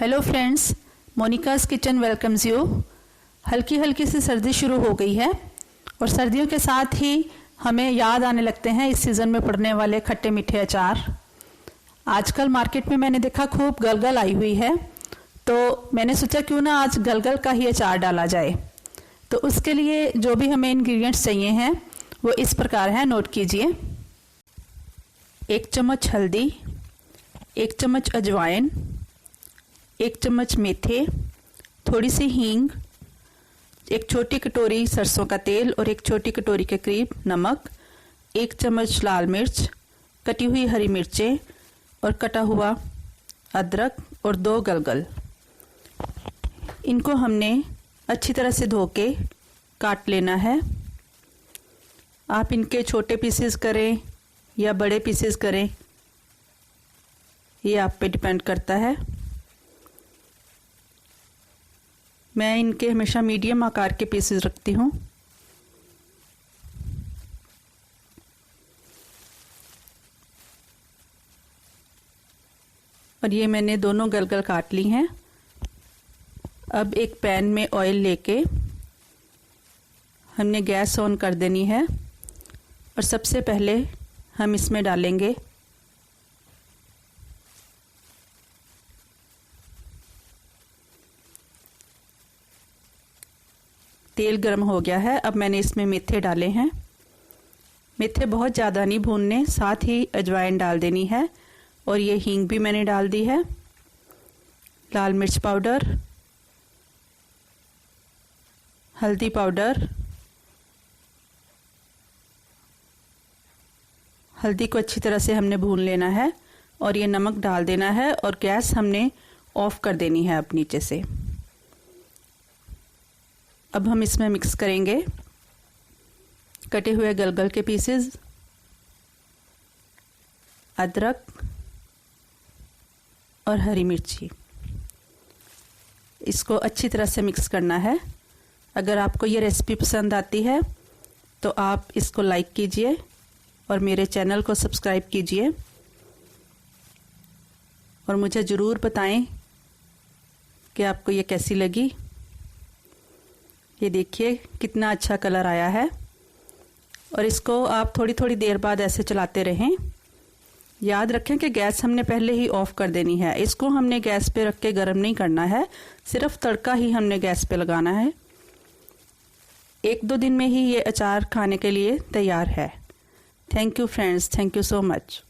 Hello friends, Monica's kitchen welcomes you. हल्की हल्की सी सर्दी शुरू हो गई है और सर्दियों के साथ ही हमें याद आने लगते हैं इस सीज़न में पड़ने वाले खट्टे मीठे अचार। आजकल मार्केट में मैंने देखा खूब गलगल आई हुई है, तो मैंने सोचा क्यों ना आज गलगल का ही अचार डाला जाए। तो उसके लिए जो भी हमें इंग्रेडिएंट्स चाहिए हैं वो इस प्रकार हैं, नोट कीजिए। 1 चम्मच हल्दी, 1 चम्मच अजवाइन, 1 चम्मच मेथे, थोड़ी सी हींग, 1 छोटी कटोरी सरसों का तेल और 1 छोटी कटोरी के करीब नमक, 1 चम्मच लाल मिर्च, कटी हुई हरी मिर्चें और कटा हुआ अदरक और 2 गलगल। इनको हमने अच्छी तरह से धो के काट लेना है। आप इनके छोटे पीसेस करें या बड़े पीसेस करें, ये आप पे डिपेंड करता है। मैं इनके हमेशा मीडियम आकार के पीसेस रखती हूँ। और ये मैंने दोनों गलगल काट ली हैं। अब एक पैन में ऑयल लेके हमने गैस ऑन कर देनी है और सबसे पहले हम इसमें डालेंगे तेल। गर्म हो गया है, अब मैंने इसमें मेथे डाले हैं। मेथे बहुत ज़्यादा नहीं भूनने, साथ ही अजवाइन डाल देनी है और ये हींग भी मैंने डाल दी है। लाल मिर्च पाउडर, हल्दी पाउडर, हल्दी को अच्छी तरह से हमने भून लेना है और ये नमक डाल देना है और गैस हमने ऑफ कर देनी है अब नीचे से। अब हम इसमें मिक्स करेंगे कटे हुए गलगल के पीसेस, अदरक और हरी मिर्ची। इसको अच्छी तरह से मिक्स करना है। अगर आपको ये रेसिपी पसंद आती है तो आप इसको लाइक कीजिए और मेरे चैनल को सब्सक्राइब कीजिए और मुझे ज़रूर बताएं कि आपको ये कैसी लगी। ये देखिए कितना अच्छा कलर आया है और इसको आप थोड़ी थोड़ी देर बाद ऐसे चलाते रहें। याद रखें कि गैस हमने पहले ही ऑफ कर देनी है। इसको हमने गैस पे रख के गर्म नहीं करना है, सिर्फ तड़का ही हमने गैस पे लगाना है। 1-2 दिन में ही ये अचार खाने के लिए तैयार है। Thank you friends, thank you so much.